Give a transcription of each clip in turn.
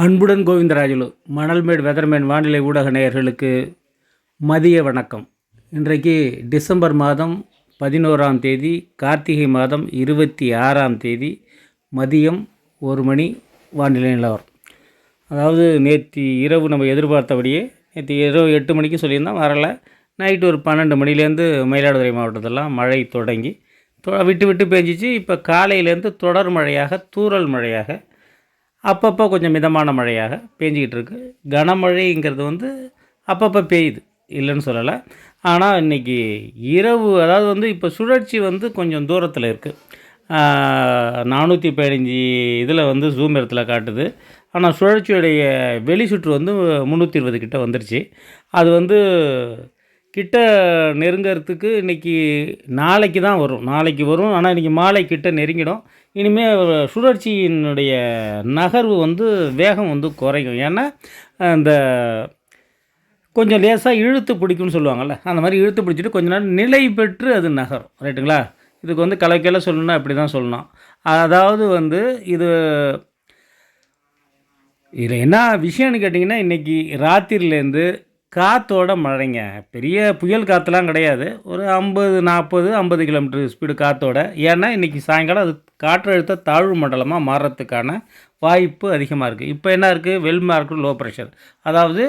அன்புடன் கோவிந்தராஜுலு மணல்மேடு வெதர்மேன் வானிலை ஊடக நேயர்களுக்கு மதிய வணக்கம். இன்றைக்கு டிசம்பர் மாதம் 11ஆம் தேதி, கார்த்திகை மாதம் 26ஆம் தேதி மதியம் 1 மணி வானிலை நிலவரம். அதாவது நேற்று இரவு நம்ம எதிர்பார்த்தபடியே நேற்று இரவு 8 மணிக்கு சொல்லியிருந்தோம், வரலை. நைட்டு ஒரு 12 மணிலேருந்து மயிலாடுதுறை மாவட்டத்திலாம் மழை தொடங்கி விட்டு விட்டு பெஞ்சிச்சு. இப்போ காலையிலேருந்து தொடர் மழையாக, தூறல் மழையாக, அப்பப்போ கொஞ்சம் மிதமான மழையாக பேஞ்சிக்கிட்டு இருக்குது. கனமழைங்கிறது அப்பப்போ பெய்யுது, இல்லைன்னு சொல்லலை. ஆனால் இன்றைக்கி இரவு, அதாவது இப்போ சுழற்சி கொஞ்சம் தூரத்தில் இருக்குது. 415 இதில் ஜூம் இடத்துல காட்டுது. ஆனால் சுழற்சியுடைய வெளி சுற்று 320 கிட்ட வந்துருச்சு. அது கிட்ட நெருங்கிறதுக்கு இன்றைக்கி நாளைக்கு தான் வரும், நாளைக்கு வரும். ஆனால் இன்றைக்கி மாலை கிட்ட நெருங்கிடும். இனிமேல் சுழற்சியினுடைய நகர்வு வேகம் குறையும். ஏன்னா இந்த கொஞ்சம் லேசாக இழுத்து பிடிக்கும்னு சொல்லுவாங்கள்ல, அந்த மாதிரி இழுத்து பிடிச்சிட்டு கொஞ்ச நேரம் நிலை பெற்று அது நகரும். ரைட்டுங்களா? இதுக்கு கலக்கையில் சொல்லணுன்னா இப்படி தான் சொல்லணும். அதாவது இது இதில் என்ன விஷயம்னு கேட்டிங்கன்னா, இன்றைக்கி ராத்திரிலேருந்து காற்றோட மழைங்க. பெரிய புயல் காற்றுலாம் கிடையாது, ஒரு 50 கிலோமீட்டர் ஸ்பீடு காற்றோட. ஏன்னா இன்றைக்கி சாயங்காலம் அது காற்றழுத்த தாழ்வு மண்டலமாக மாறுறதுக்கான வாய்ப்பு அதிகமாக இருக்குது. இப்போ என்ன இருக்குது? வெல் மார்க்டு லோ ப்ரெஷர், அதாவது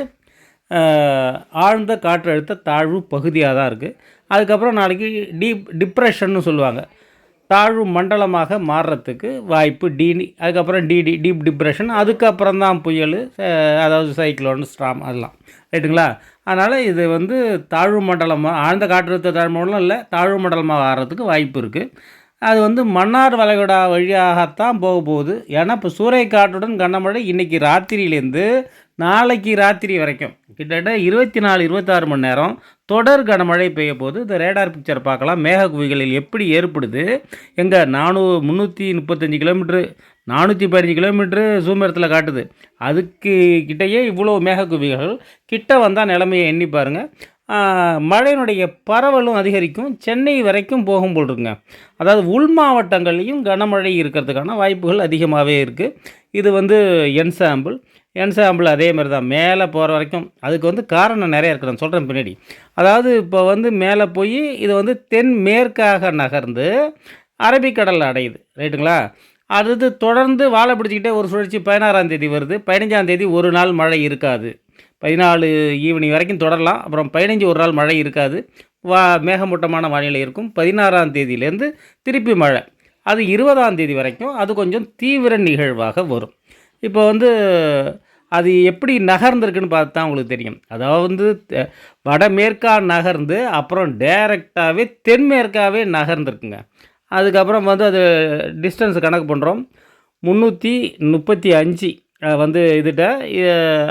ஆழ்ந்த காற்றழுத்த தாழ்வு பகுதியாக தான் இருக்குது. அதுக்கப்புறம் நாளைக்கு டிப்ரெஷன்னு சொல்லுவாங்க, தாழ்வு மண்டலமாக மாறுறதுக்கு வாய்ப்பு அதுக்கப்புறம் டீப் டிப்ரெஷன், அதுக்கப்புறம் தான் புயல், அதாவது சைக்ளோன், ஸ்டார்ம், அதெல்லாம். ரைட்டுங்களா? அதனால் இது தாழ்வு மண்டலமாக, ஆழ்ந்த காற்றழுத்த தாழ்வு மண்டலம் இல்லை, தாழ்வு மண்டலமாக ஆகிறதுக்கு வாய்ப்பு இருக்குது. அது மன்னார் வளைகுடா வழியாகத்தான் போக போகுது. ஏன்னா இப்போ சூறைக்காற்றுடன் கனமழை இன்றைக்கி ராத்திரியிலேருந்து நாளைக்கு ராத்திரி வரைக்கும் கிட்டத்தட்ட 24-26 மணி நேரம் தொடர் கனமழை பெய்ய போது. இந்த ரேடார் பிக்சர் பார்க்கலாம், மேக குவிகளில் எப்படி ஏற்படுது. எங்கே 335 கிலோமீட்ரு, 415 கிலோமீட்ரு ஜூம் இடத்துல காட்டுது. அதுக்கு கிட்டேயே இவ்வளோ மேக குவிகள் கிட்ட வந்தால் நிலைமையை எண்ணி பாருங்கள். மழையினுடைய பரவலும் அதிகரிக்கும், சென்னை வரைக்கும் போகும் போல் இருக்குங்க. அதாவது உள் மாவட்டங்கள்லேயும் கனமழை இருக்கிறதுக்கான வாய்ப்புகள் அதிகமாகவே இருக்குது. இது என்சாம்பிள் அதே மாதிரி தான் மேலே போகிற வரைக்கும். அதுக்கு காரணம் நிறைய இருக்குது, நான் சொல்கிறேன் பின்னாடி. அதாவது இப்போ மேலே போய் இது தென்மேற்காக நகர்ந்து அரபிக்கடலில் அடையுது. ரைட்டுங்களா? அது தொடர்ந்து வாழை பிடிச்சிக்கிட்டே ஒரு சுழற்சி 16ஆம் தேதி வருது. 15ஆம் தேதி ஒரு நாள் மழை இருக்காது, 14 ஈவினிங் வரைக்கும் தொடரலாம். அப்புறம் 15 ஒரு நாள் மழை இருக்காது, மேகமூட்டமான வானிலை இருக்கும். 16ஆம் தேதியிலேருந்து திருப்பி மழை. அது 20ஆம் தேதி வரைக்கும் அது கொஞ்சம் தீவிர நிகழ்வாக வரும். இப்போ அது எப்படி நகர்ந்துருக்குன்னு பார்த்தா உங்களுக்கு தெரியும். அதாவது வடமேற்காக நகர்ந்து அப்புறம் டைரெக்டாகவே தென்மேற்காகவே நகர்ந்துருக்குங்க. அதுக்கப்புறம் அது டிஸ்டன்ஸ் கணக்கு பண்ணுறோம். 335 இதுகிட்ட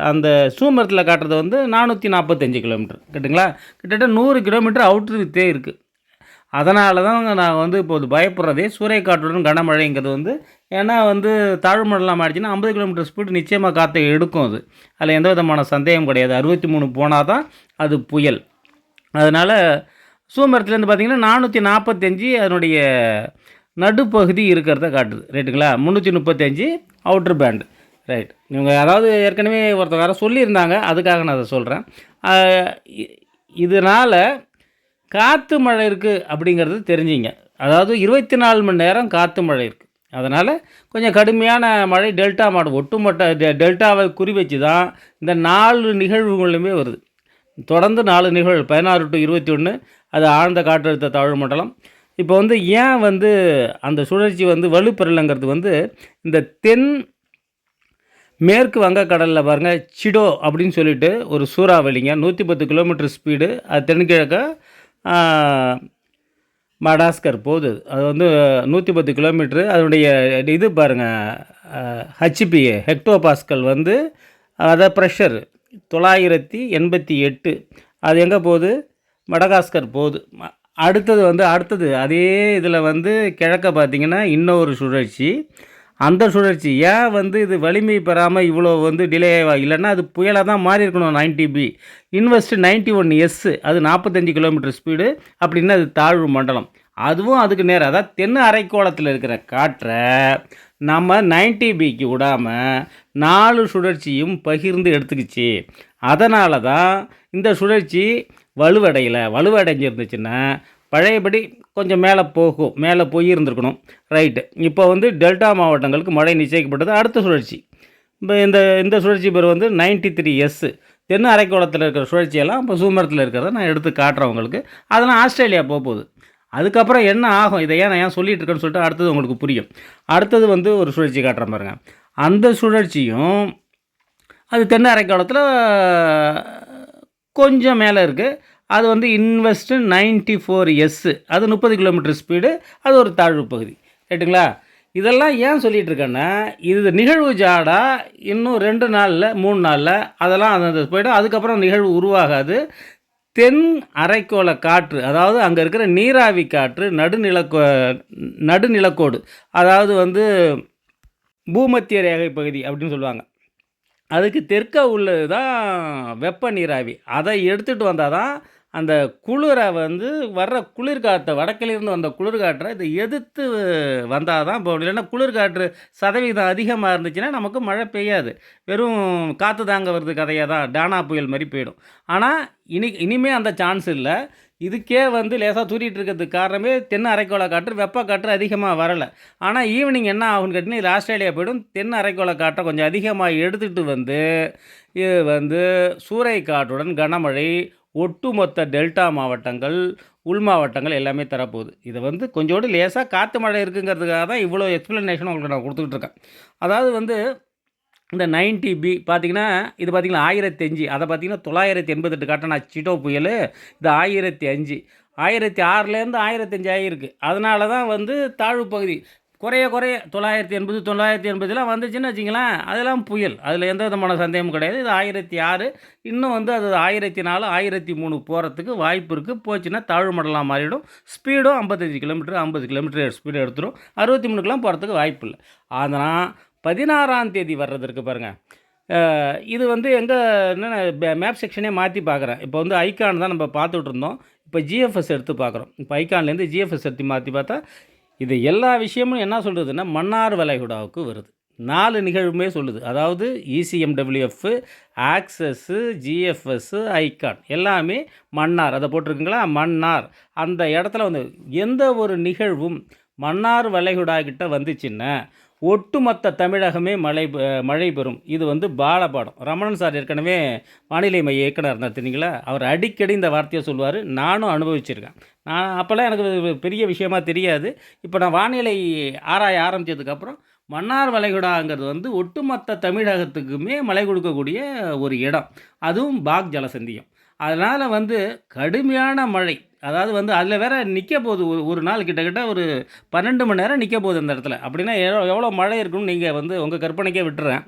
அந்த சூமரத்தில் காட்டுறது 445 கிலோமீட்டர் கிட்டுங்களா. கிட்டத்தட்ட 100 கிலோமீட்டர் அவுட்ருத்தே இருக்குது. அதனால தான் நான் இப்போது பயப்படுறதே சூறைக்காற்றுடன் கனமழைங்கிறது. ஏன்னா தாழ்வு மண்டலம் ஆகிடுச்சின்னா 50 கிலோமீட்டர் ஸ்பீடு நிச்சயமாக காற்றை எடுக்கும். அதில் எந்த விதமான சந்தேகம் கிடையாது. 63 போனால் தான் அது புயல். அதனால் சூமரத்துலேருந்து பார்த்திங்கன்னா 445 அதனுடைய நடுப்பகுதி இருக்கிறத காட்டுது. ரைட்டுங்களா? 335 அவுட்ரு பேண்டு. ரைட். இவங்க அதாவது ஏற்கனவே ஒருத்தர் வேறு சொல்லியிருந்தாங்க, அதுக்காக நான் அதை சொல்கிறேன். இதனால் காற்று மழை இருக்குது அப்படிங்கிறது தெரிஞ்சிங்க. அதாவது 24 மணி நேரம் காற்று மழை இருக்குது. அதனால் கொஞ்சம் கடுமையான மழை டெல்டா மாவட்டம் ஒட்டுமொத்த டெல்டாவை குறி வச்சு தான் இந்த 4 நிகழ்வுகளுமே வருது. தொடர்ந்து 4 நிகழ்வு 16 to 21 அது ஆழ்ந்த காற்றழுத்த தாழ்வு மண்டலம். இப்போ ஏன் அந்த சுழற்சி வலுப்பெறலைங்கிறது இந்த தென் மேற்கு வங்கக்கடலில் பாருங்கள், சிடோ அப்படின்னு சொல்லிட்டு ஒரு சூறாவளிங்க, 110 கிலோமீட்டர் ஸ்பீடு. அது தென்கிழக்க மடாஸ்கர் போகுது. அது 110 கிலோமீட்ரு. அதனுடைய இது பாருங்கள், ஹெச்பிஏ ஹெக்டோ பாஸ்கல் அதை ப்ரெஷர் 988. அது எங்கே போகுது? மடகாஸ்கர் போகுது. அடுத்தது அதே இதில் கிழக்க பார்த்திங்கன்னா இன்னொரு சுழற்சி. அந்த சுழற்சி ஏன் இது வலிமை பெறாமல் இவ்வளோ டிலே இல்லைன்னா அது புயலாக தான் மாறி இருக்கணும். 90B இன்வெஸ்ட் 91S அது 45 கிலோமீட்டர் ஸ்பீடு அப்படின்னா அது தாழ்வு மண்டலம். அதுவும் அதுக்கு நேரம் அதாவது தென் அரைக்கோளத்தில் இருக்கிற காற்றை நம்ம 90°க்கு விடாமல் 4 சுழற்சியும் பகிர்ந்து எடுத்துக்கிச்சு. அதனால தான் இந்த சுழற்சி வலுவடைஞ்சிருந்துச்சுன்னா பழையபடி கொஞ்சம் மேலே போய் இருந்திருக்கணும். ரைட்டு. இப்போ வந்து டெல்டா மாவட்டங்களுக்கு மழை நிச்சயிக்கப்பட்டது. அடுத்த சுழற்சி இப்போ இந்த சுழற்சி பேர் வந்து 93S. தென் அரைக்கோளத்தில் இருக்கிற சுழற்சியெல்லாம் இப்போ சூமரத்தில் இருக்கிறத நான் எடுத்து காட்டுறேன் உங்களுக்கு. அதெல்லாம் ஆஸ்திரேலியா போகுது. அதுக்கப்புறம் என்ன ஆகும், இதை நான் ஏன் சொல்லிகிட்டு இருக்கேன்னு சொல்லிட்டு அடுத்தது உங்களுக்கு புரியும். அடுத்தது வந்து ஒரு சுழற்சி காட்டுறேன் பாருங்கள். அந்த சுழற்சியும் அது தென் அரைக்கோளத்தில் கொஞ்சம் மேலே இருக்குது. அது வந்து இன்வெஸ்ட் 94S. அது 30 கிலோமீட்டர் ஸ்பீடு. அது ஒரு தாழ்வு பகுதி. ரைட்டுங்களா? இதெல்லாம் ஏன் சொல்லிகிட்டு இருக்கேன்னா, இது நிகழ்வு ஜாடா இன்னும் 2 நாளில் 3 நாளில் அதெல்லாம் அந்த போய்டும். அதுக்கப்புறம் நிகழ்வு உருவாகாது. தென் அரைக்கோள காற்று, அதாவது அங்கே இருக்கிற நீராவி காற்று நடுநிலக்கோடு, அதாவது வந்து பூமத்திய ரேகை பகுதி அப்படின்னு சொல்லுவாங்க. அதுக்கு தெற்க உள்ளது தான் வெப்ப நீராவி. அதை எடுத்துகிட்டு வந்தால் தான் அந்த குளிரை வந்து வர்ற குளிர்காற்றை, வடக்கிலிருந்து வந்த குளிர்காற்றை இதை எதிர்த்து வந்தால் தான் இப்போ. இல்லைன்னா குளிர்காற்று சதவீதம் அதிகமாக இருந்துச்சுன்னா நமக்கு மழை பெய்யாது. வெறும் காற்று தாங்க வருது கதையாக தான் டானா புயல் மாதிரி போயிடும். ஆனால் இனிமேல் அந்த சான்ஸ் இல்லை. இதுக்கே வந்து லேசாக தூரிட்டு இருக்கிறதுக்கு காரணமே தென் அரைக்கோள காற்று, வெப்ப காற்று அதிகமாக வரலை. ஆனால் ஈவினிங் என்ன ஆகுன்னு கேட்டிங்கன்னா, இது ஆஸ்திரேலியா போய்டும். தென் அரைக்கோள காற்றை கொஞ்சம் அதிகமாக எடுத்துகிட்டு வந்து இது வந்து சூறை காற்றுடன் கனமழை ஒட்டுமொத்த டெல்டா மாவட்டங்கள், உள் மாவட்டங்கள் எல்லாமே தரப்போகுது. இதை வந்து கொஞ்சோடு லேசாக காற்று மழை இருக்குங்கிறதுக்காக தான் இவ்வளோ எக்ஸ்ப்ளனேஷன் உங்களுக்கு நான் கொடுத்துக்கிட்டு இருக்கேன். அதாவது வந்து இந்த 90B பார்த்திங்கன்னா, இது பார்த்திங்கன்னா 1005. அதை பார்த்திங்கன்னா 988 காட்டினா சிட்டோ புயல். இது 1005. 1006லேருந்து 1005 ஆகிருக்கு. அதனால தான் வந்து தாழ்வு பகுதி குறைய 980 980லாம் வந்துச்சுன்னு வச்சிங்களேன், அதெல்லாம் புயல். அதில் எந்த விதமான சந்தேகமும் கிடையாது. இது 1006. இன்னும் வந்து அது 1004 1003 போகிறதுக்கு வாய்ப்பு இருக்குது. போச்சுன்னா தாழ்வு மண்டலமாக மாறிடும். ஸ்பீடும் 55 கிலோமீட்டர் 50 கிலோமீட்டர் ஸ்பீடு எடுத்துரும். 63க்கெலாம் போகிறதுக்கு வாய்ப்பு இல்லை. ஆனால் 16ஆம் தேதி வர்றதற்கு பாருங்கள். இது வந்து என்னென்ன மேப் செக்ஷனே மாற்றி பார்க்குறேன். இப்போ வந்து ஐகான் தான் நம்ம பார்த்துட்டு இருந்தோம். இப்போ ஜிஎஃப்எஸ் எடுத்து பார்க்குறோம். இப்போ ஐகான்லேருந்து ஜிஎஃப்எஸ் எடுத்து மாற்றி பார்த்தா இது எல்லா விஷயமும் என்ன சொல்கிறதுன்னா மன்னார் வளைகுடாவுக்கு வருது. 4 நிகழ்வுமே சொல்லுது. அதாவது இசிஎம்டபிள்யூஎஃப், ஆக்சஸ்ஸு, ஜிஎஃப்எஸ்ஸு, ஐகான் எல்லாமே மன்னார். அதை போட்டிருக்குங்களா, மன்னார். அந்த இடத்துல வந்து எந்த ஒரு நிகழ்வும் மன்னார் வளைகுடா கிட்ட வந்துச்சுன்னா ஒட்டுமொத்த தமிழகமே மழை பெறும். இது வந்து பாலபாடம். ரமணன் சார் ஏற்கனவே வானிலை மைய இயக்குனர் இருந்தார் தெரியுங்களா, அவர் அடிக்கடி இந்த வார்த்தையை சொல்லுவார். நானும் அனுபவிச்சிருக்கேன். நான் அப்போல்லாம் எனக்கு பெரிய விஷயமா தெரியாது. இப்போ நான் வானிலை ஆராய ஆரம்பித்ததுக்கப்புறம் மன்னார் வளைகுடாங்கிறது வந்து ஒட்டுமொத்த தமிழகத்துக்குமே மழை கொடுக்கக்கூடிய ஒரு இடம். அதுவும் பாக் ஜலசந்தியம். அதனால் வந்து கடுமையான மழை. அதாவது வந்து அதில் வேற நிற்க போகுது. ஒரு நாள் கிட்டத்தட்ட ஒரு 12 மணி நேரம் நிற்க போகுது அந்த இடத்துல. அப்படின்னா எவ்வளோ மழை இருக்குன்னு நீங்கள் வந்து உங்கள் கற்பனைக்கே விட்டுறேன்.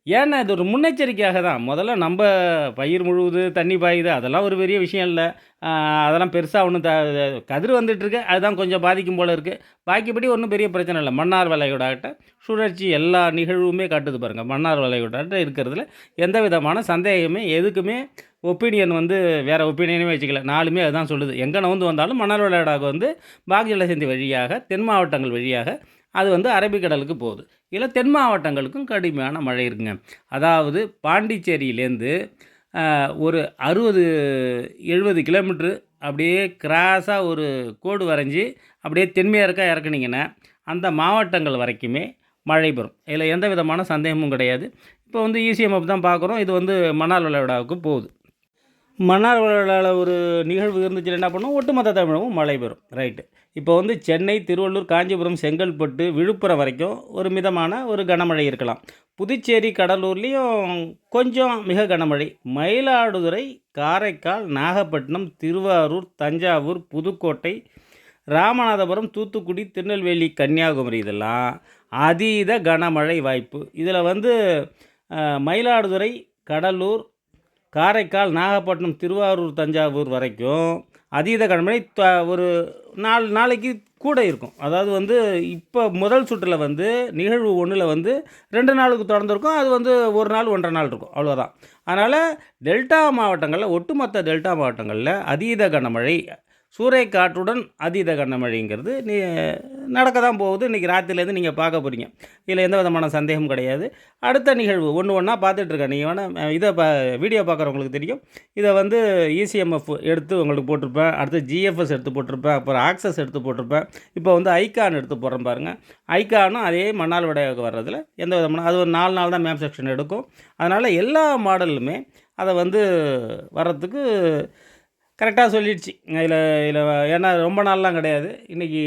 ஏன்னா இது ஒரு முன்னெச்சரிக்கையாக தான். முதல்ல நம்ம பயிர் முழுவுது, தண்ணி பாயுது, அதெல்லாம் ஒரு பெரிய விஷயம் இல்லை. அதெல்லாம் பெருசாக ஒன்றும் கதிர் வந்துட்டுருக்கு, அதுதான் கொஞ்சம் பாதிக்கும் போல் இருக்குது. பாக்கிப்படி ஒன்றும் பெரிய பிரச்சனை இல்லை. மன்னார் வளைகுடாட்ட சுழற்சி எல்லா நிகழ்வுமே காட்டுது பாருங்கள். மன்னார் வளைகுடாட்ட இருக்கிறதுல எந்த விதமான சந்தேகமே எதுக்குமே ஒப்பீனியன் வந்து வேறு ஒப்பீனியனே வச்சுக்கல. 4மே அதுதான் சொல்லுது. எங்கே நவுந்து வந்தாலும் மன்னார் வளைகுடாவுக்கு வந்து பாக் ஜலசந்தி வழியாக தென் மாவட்டங்கள் வழியாக அது வந்து அரபிக்கடலுக்கு போகுது. இதில் தென் மாவட்டங்களுக்கும் கடுமையான மழை இருக்குங்க. அதாவது பாண்டிச்சேரியிலேருந்து ஒரு 60-70 கிலோமீட்ரு அப்படியே கிராஸாக ஒரு கோடு வரைஞ்சி அப்படியே தென்மேற்காக இறக்குனீங்கன்னா அந்த மாவட்டங்கள் வரைக்குமே மழை பெறும். இதில் எந்த விதமான சந்தேகமும் கிடையாது. இப்போ வந்து இசிஎம்எஃப் தான் பார்க்குறோம். இது வந்து மன்னார் வளைகுடாவுக்கு போகுது. மன்னார் வளைகுடாவில் ஒரு நிகழ்வு இருந்துச்சுன்னா என்ன பண்ணும், ஒட்டுமொத்த தமிழகம் மழை பெறும். ரைட்டு. இப்போ வந்து சென்னை, திருவள்ளூர், காஞ்சிபுரம், செங்கல்பட்டு, விழுப்புரம் வரைக்கும் ஒரு மிதமான ஒரு கனமழை இருக்கலாம். புதுச்சேரி, கடலூர்லேயும் கொஞ்சம் மிக கனமழை. மயிலாடுதுறை, காரைக்கால், நாகப்பட்டினம், திருவாரூர், தஞ்சாவூர், புதுக்கோட்டை, ராமநாதபுரம், தூத்துக்குடி, திருநெல்வேலி, கன்னியாகுமரி இதெல்லாம் அதீத கனமழை வாய்ப்பு. இதில் வந்து மயிலாடுதுறை, கடலூர், காரைக்கால், நாகப்பட்டினம், திருவாரூர், தஞ்சாவூர் வரைக்கும் அதீத கனமழை ஒரு 4 நாளைக்கு கூட இருக்கும். அதாவது வந்து இப்போ முதல் சுற்றில் வந்து நிகழ்வு 1ல் வந்து 2 நாளுக்கு தொடர்ந்துருக்கும். அது வந்து 1 நாள் 1.5 நாள் இருக்கும், அவ்வளோதான். அதனால் டெல்டா மாவட்டங்களில் ஒட்டுமொத்த டெல்டா மாவட்டங்களில் அதீத கனமழை சூறைக்காற்றுடன் அதீத கனமழைங்கிறது நடக்க தான் போகுது. இன்றைக்கி ராத்திரிலேருந்து நீங்கள் பார்க்க போகிறீங்க. இதில் எந்த விதமான சந்தேகம் கிடையாது. அடுத்த நிகழ்வு ஒன்று ஒன்றா பார்த்துட்ருக்கேன். நீங்கள் வேணால் இதை வீடியோ பார்க்குறவங்களுக்கு தெரியும். இதை வந்து இசிஎம்எஃப் எடுத்து உங்களுக்கு போட்டிருப்பேன், அடுத்து ஜிஎஃப்எஸ் எடுத்து போட்டிருப்பேன், அப்புறம் ஆக்சஸ் எடுத்து போட்டிருப்பேன். இப்போ வந்து ஐகான் எடுத்து போடுறேன் பாருங்கள். ஐகானும் அதே மண்ணால் விடையாக வர்றதில் எந்த விதமான அது ஒரு 4 நாள் தான் மேப் செக்ஷன் எடுக்கும். அதனால் எல்லா மாடலுமே அதை வந்து வர்றதுக்கு கரெக்டாக சொல்லிடுச்சு. இதில் ஏன்னா ரொம்ப நாள்லாம் கிடையாது. இன்றைக்கி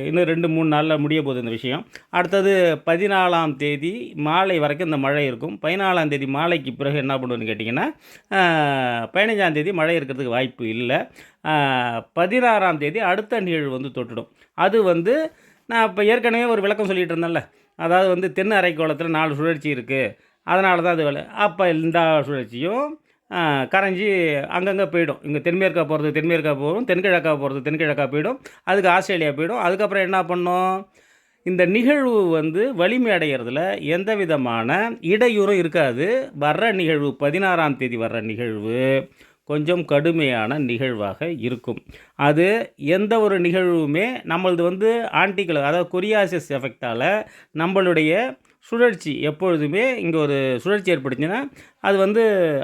இன்னும் 2-3 நாளில் முடிய போகுது இந்த விஷயம். அடுத்தது 14ஆம் தேதி மாலை வரைக்கும் இந்த மழை இருக்கும். 14ஆம் தேதி மாலைக்கு பிறகு என்ன பண்ணுன்னு கேட்டிங்கன்னா 15ஆம் தேதி மழை இருக்கிறதுக்கு வாய்ப்பு இல்லை. 16ஆம் தேதி அடுத்த நிகழ்வு வந்து தொட்டுடும். அது வந்து நான் இப்போ ஏற்கனவே ஒரு விளக்கம் சொல்லிகிட்டு இருந்தேன்ல, அதாவது வந்து தென் அரைக்கோளத்தில் 4 சுழற்சி இருக்குது, அதனால தான் அது வேலை. அப்போ இந்த சுழற்சியும் கரைஞ்சி அங்கங்கே போயிடும். இங்கே தென்மேற்கா போகிறது தென்மேற்கா போகும், தென்கிழக்கா போகிறது தென்கிழக்கா போயிடும், அதுக்கு ஆஸ்திரேலியா போயிடும். அதுக்கப்புறம் என்ன பண்ணும், இந்த நிகழ்வு வந்து வலிமை அடைகிறதுல எந்த விதமான இடையூறும் இருக்காது. வர்ற நிகழ்வு 16ஆம் தேதி வர்ற நிகழ்வு கொஞ்சம் கடுமையான நிகழ்வாக இருக்கும். அது எந்த ஒரு நிகழ்வுமே நம்மளது வந்து ஆன்டிக்ள அதாவது கொரியாசிஸ் எஃபெக்டால் நம்மளுடைய சுழற்சி எப்பொழுதுமே இங்கே ஒரு சுழற்சி ஏற்படுச்சுன்னா அது வந்து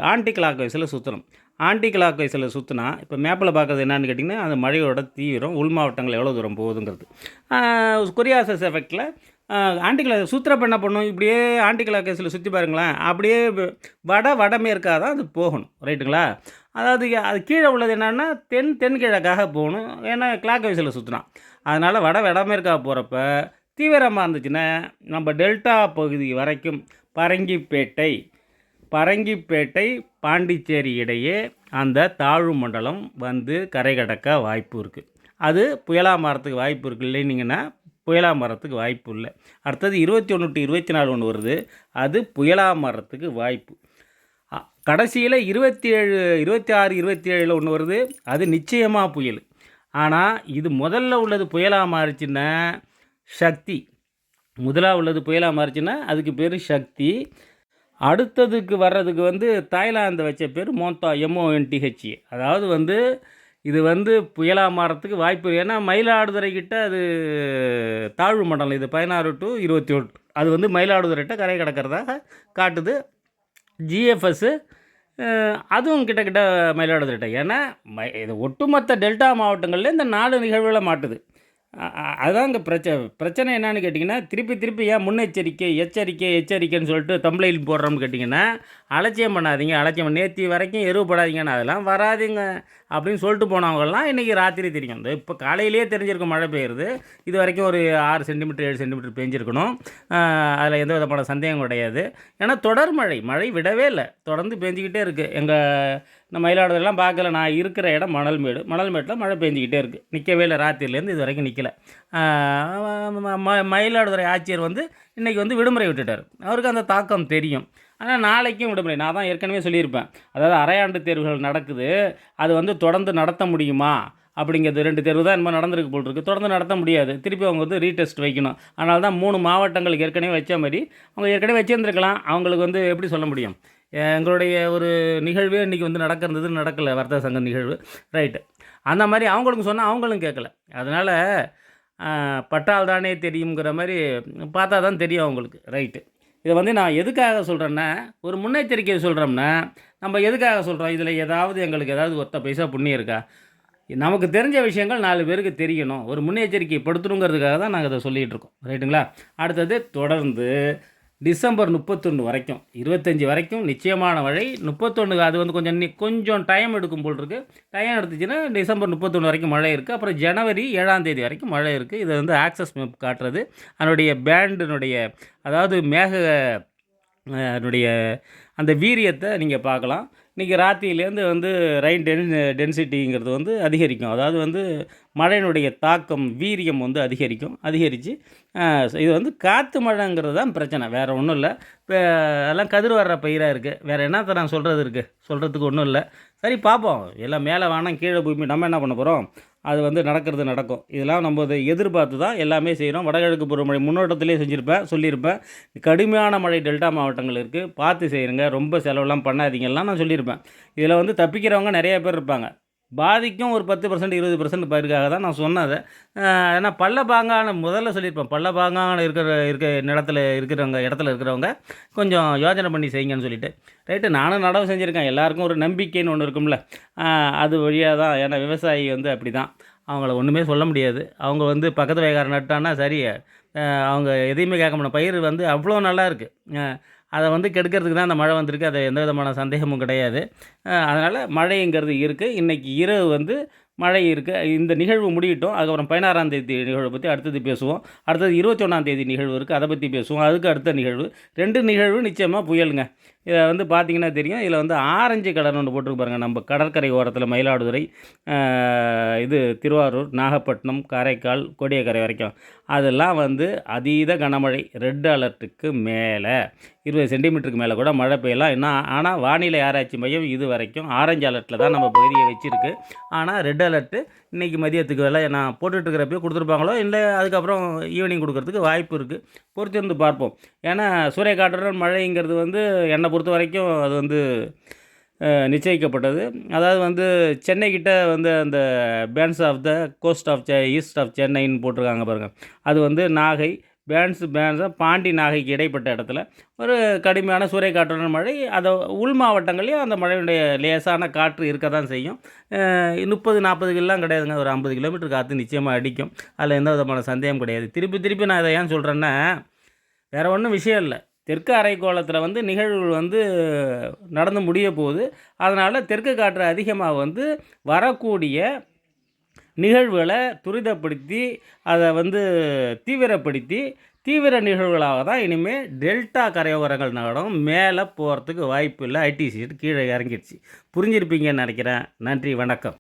ஆன்டி கிளாக் வைஸில் சுற்றணும். ஆன்டி கிளாக் வைஸில் சுற்றினா இப்போ மேப்பில் பார்க்குறது என்னென்னு கேட்டிங்கன்னா அந்த மழையோட தீவிரம் உள் மாவட்டங்கள் எவ்வளோ தூரம் போகுதுங்கிறது. கொரியாசிஸ் எஃபெக்டில் ஆன்டி கிளாக் சுற்றுறப்ப என்ன பண்ணும், இப்படியே ஆன்டி கிளாக் வைஸில் சுற்றி பாருங்களேன், அப்படியே வடமேற்காக தான் அது போகணும். ரைட்டுங்களா? அதாவது அது கீழே உள்ளது என்னென்னா தென்கிழக்காக போகணும். ஏன்னா கிளாக் வைஸில் சுற்றினான். அதனால் வடமேற்காக போகிறப்ப தீவிரமாக இருந்துச்சுன்னா நம்ம டெல்டா பகுதி வரைக்கும் பரங்கிப்பேட்டை பாண்டிச்சேரி இடையே அந்த தாழ்வு மண்டலம் வந்து கரை கடக்க வாய்ப்பு இருக்குது. அது புயலாக மாறத்துக்கு வாய்ப்பு இருக்குது. இல்லைன்னீங்கன்னா புயலாக மாறத்துக்கு வாய்ப்பு இல்லை. அடுத்தது 21 to 24 ஒன்று வருது, அது புயலாக மாறத்துக்கு வாய்ப்பு. கடைசியில் 27, 26, 27 ஒன்று வருது, அது நிச்சயமாக புயல். ஆனால் இது முதல்ல உள்ளது புயலாக மாறிச்சுன்னா சக்தி, முதலாக உள்ளது புயலாக மாறிச்சுன்னா அதுக்கு பேர் சக்தி. அடுத்ததுக்கு வர்றதுக்கு வந்து தாய்லாந்து வச்ச பேர் மோந்தா, MONTHA. அதாவது வந்து இது வந்து புயலாக மாறத்துக்கு வாய்ப்பு. ஏன்னா மயிலாடுதுறை கிட்ட அது தாழ்வு மண்டலம், இது 16 to 21, அது வந்து மயிலாடுதுறைகிட்ட கரை கடக்கிறதாக காட்டுது. ஜிஎஃப்எஸ்ஸு அதுவும் கிட்ட மயிலாடுதுறை. ஏன்னா இது ஒட்டுமொத்த டெல்டா மாவட்டங்களில் இந்த 4 நிகழ்வுகளை மாட்டுது. அதுதான் இங்கே பிரச்சனை என்னன்னு கேட்டிங்கன்னா, திருப்பி ஏன் முன்னெச்சரிக்கை எச்சரிக்கைன்னு சொல்லிட்டு தம்ப்லைன் போடுறோம்னு கேட்டிங்கன்னா, அலட்சியம் பண்ணாதீங்க, நேற்று வரைக்கும் எருவு படாதீங்கன்னு, அதெல்லாம் வராதுங்க அப்படின்னு சொல்லிட்டு போனவங்கலாம் இன்றைக்கி ராத்திரி தெரியும். இந்த இப்போ காலையிலேயே தெரிஞ்சிருக்கும் மழை பெய்யுறது. இது வரைக்கும் ஒரு 6 சென்டிமீட்டர் 7 சென்டிமீட்டர் பெஞ்சிருக்கணும். அதில் எந்த விதமான சந்தேகம் கிடையாது. ஏன்னா தொடர் மழை விடவே இல்லை, தொடர்ந்து பெஞ்சிக்கிட்டே இருக்குது. இந்த மயிலாடுதுறைலாம் பார்க்கல, நான் இருக்கிற இடம் மணல்மேட்டில் மழை பெஞ்சிக்கிட்டே இருக்குது, நிற்கவே இல்லை. ராத்திரிலேருந்து இது வரைக்கும் நிற்கலை. மயிலாடுதுறை ஆட்சியர் வந்து இன்றைக்கி வந்து விடுமுறை விட்டுட்டார். அவருக்கு அந்த தாக்கம் தெரியும். ஆனால் நாளைக்கும் விடுமுறை. நான் தான் ஏற்கனவே சொல்லியிருப்பேன், அதாவது அரையாண்டு தேர்வுகள் நடக்குது, அது வந்து தொடர்ந்து நடத்த முடியுமா அப்படிங்கிறது. 2 தேர்வு தான் என்னமோ நடந்திருக்கு போல் இருக்குது, தொடர்ந்து நடத்த முடியாது. திருப்பி அவங்க வந்து ரீடெஸ்ட் வைக்கணும். அதனால தான் 3 மாவட்டங்களுக்கு ஏற்கனவே வச்ச மாதிரி அவங்க ஏற்கனவே வச்சுருந்துருக்கலாம். அவங்களுக்கு வந்து எப்படி சொல்ல முடியும், எங்களுடைய ஒரு நிகழ்வே இன்றைக்கி வந்து நடக்கலை, வர்த்தக சங்க நிகழ்வு, ரைட்டு. அந்த மாதிரி அவங்களுக்கு சொன்னால் அவங்களும் கேட்கல. அதனால் பட்டால் தானே தெரியுங்கிற மாதிரி பார்த்தா தான் தெரியும் அவங்களுக்கு, ரைட்டு. இதை வந்து நான் எதுக்காக சொல்கிறேன்னா, ஒரு முன்னெச்சரிக்கையை சொல்கிறோம்னா நம்ம எதுக்காக சொல்கிறோம், இதில் எங்களுக்கு ஏதாவது ஒத்த பைசா புண்ணியம் இருக்கா? நமக்கு தெரிஞ்ச விஷயங்கள் 4 பேருக்கு தெரியணும், ஒரு முன்னெச்சரிக்கை படுத்தணுங்கிறதுக்காக தான் நாங்கள் இதை சொல்லிகிட்டு இருக்கோம், ரைட்டுங்களா? அடுத்தது தொடர்ந்து டிசம்பர் 31 வரைக்கும், 25 வரைக்கும் நிச்சயமான மழை. 31 அது வந்து கொஞ்சம் டைம் எடுக்கும் போல் இருக்குது. டைம் எடுத்துச்சுன்னா டிசம்பர் 31 வரைக்கும் மழை இருக்குது. அப்புறம் ஜனவரி 7ஆம் தேதி வரைக்கும் மழை இருக்குது. இதை வந்து ஆக்சஸ் மேப் காட்டுறது. அதனுடைய பேண்டினுடைய அதாவது அதனுடைய அந்த வீரியத்தை நீங்கள் பார்க்கலாம். இன்றைக்கி ராத்திரிலேருந்து வந்து ரெயின் டென்சிட்டிங்கிறது வந்து அதிகரிக்கும். அதாவது வந்து மழையினுடைய தாக்கம் வீரியம் வந்து அதிகரித்து இது வந்து காற்று மழைங்கிறது தான் பிரச்சனை, வேறு ஒன்றும் இல்லை. இப்போ எல்லாம் கதிர் வர்ற பயிராக இருக்குது, வேறு என்னத்தை நான் சொல்கிறதுக்கு ஒன்றும் இல்லை. சரி பார்ப்போம், எல்லாம் மேலே வானம் கீழே பூமி, நம்ம என்ன பண்ண போகிறோம், அது வந்து நடக்கும். இதெல்லாம் நம்ம எதிர்பார்த்து தான் எல்லாமே செய்கிறோம். வடகிழக்கு பருவமழை முன்னோட்டத்திலே சொல்லியிருப்பேன். கடுமையான மழை டெல்டா மாவட்டங்கள் இருக்குது, பார்த்து செய்யுங்க, ரொம்ப செலவெல்லாம் பண்ணாதீங்கலாம் நான் சொல்லியிருப்பேன். இதில் வந்து தப்பிக்கிறவங்க நிறைய பேர் இருப்பாங்க. பாதிக்கும் ஒரு 10% 20% பயிருக்காக தான் நான் சொன்னது. ஏன்னா பள்ளப்பாங்கான முதல்ல சொல்லியிருப்பேன். பள்ளப்பாங்கான இருக்க இடத்துல இருக்கிறவங்க கொஞ்சம் யோசனை பண்ணி செய்யுங்கன்னு சொல்லிட்டு. ரைட்டு, நானும் நடவு செஞ்சுருக்கேன். எல்லாருக்கும் ஒரு நம்பிக்கைன்னு ஒன்று இருக்கும்ல. அது வழியாக தான். ஏன்னா விவசாயி வந்து அப்படி தான். அவங்கள ஒன்றுமே சொல்ல முடியாது. அவங்க வந்து பக்கத்து வயல்காரன் நட்டான்னா சரி, அவங்க எதையுமே கேட்க மாட்டாங்க. பயிர் வந்து அவ்வளோ நல்லா இருக்குது. அதை வந்து கெடுக்கிறதுக்கு தான் அந்த மழை வந்திருக்கு. அது எந்த விதமான சந்தேகமும் கிடையாது. அதனால் மழைங்கிறது இருக்குது. இன்றைக்கி இரவு வந்து மழை இருக்குது. இந்த நிகழ்வு முடியட்டும். அதுக்கப்புறம் 16ஆம் தேதி நிகழ்வை பற்றி அடுத்தது பேசுவோம். அடுத்தது 21ஆம் தேதி நிகழ்வு இருக்குது, அதை பற்றி பேசுவோம். அதுக்கு அடுத்த நிகழ்வு 2 நிகழ்வு நிச்சயமாக புயலுங்க. இதை வந்து பார்த்திங்கன்னா தெரியும். இதில் வந்து ஆரஞ்சு கலர்னு ஒன்று போட்டிருக்கு பாருங்கள். நம்ம கடற்கரை ஓரத்தில் மயிலாடுதுறை, இது திருவாரூர், நாகப்பட்டினம், காரைக்கால், கோடியக்கரை வரைக்கும் அதெல்லாம் வந்து அதீத கனமழை. ரெட் அலர்ட்டுக்கு மேலே 20 சென்டிமீட்டருக்கு மேலே கூட மழை பெய்யலாம். என்ன ஆனால் வானிலை ஆராய்ச்சி மையம் இது வரைக்கும் ஆரஞ்சு அலர்ட்டில் தான் நம்ம பகுதியை வச்சுருக்கு. ஆனால் ரெட் அலர்ட்டு இன்றைக்கி மதியத்துக்கு வேலை நான் போட்டுட்ருக்கிறப்போ கொடுத்துருப்பாங்களோ இல்லை அதுக்கப்புறம் ஈவினிங் கொடுக்கறதுக்கு வாய்ப்பு இருக்குது. பொறுத்திருந்து பார்ப்போம். ஏன்னா சூறைக்காற்றுடன் மழைங்கிறது வந்து என்னை பொறுத்த வரைக்கும் அது வந்து நிச்சயிக்கப்பட்டது. அதாவது வந்து சென்னைக்கிட்ட வந்து அந்த பேன்ஸ் of the coast of east of சென்னைன்னு போட்டிருக்காங்க பாருங்கள். அது வந்து நாகை பேன்ஸாக பாண்டி நாகைக்கு இடைப்பட்ட இடத்துல ஒரு கடுமையான சூறைக்காற்றுடன் மழை. அதை உள் மாவட்டங்களையும் அந்த மழையுடைய லேசான காற்று இருக்க தான் செய்யும். 30-40 கிலோலாம் கிடையாதுங்க. ஒரு 50 கிலோமீட்டர் காற்று நிச்சயமாக அடிக்கும். அதில் எந்த விதமான சந்தேகம் கிடையாது. திருப்பி நான் இதை ஏன் சொல்கிறேன்னா, வேறு ஒன்றும் விஷயம் இல்லை. தெற்கு அரைக்கோளத்தில் வந்து நிகழ்வுகள் வந்து நடந்து முடிய போகுது. அதனால் தெற்கு காற்று அதிகமாக வந்து வரக்கூடிய நிகழ்வுகளை துரிதப்படுத்தி அதை வந்து தீவிரப்படுத்தி தீவிர நிகழ்வுகளாக தான் இனிமேல் டெல்டா கரையோரங்கள் நகரம் மேலே போகிறதுக்கு வாய்ப்பு இல்லை. ஐடி சீட் கீழே இறங்கிடுச்சு. புரிஞ்சிருப்பீங்கன்னு நினைக்கிறேன். நன்றி, வணக்கம்.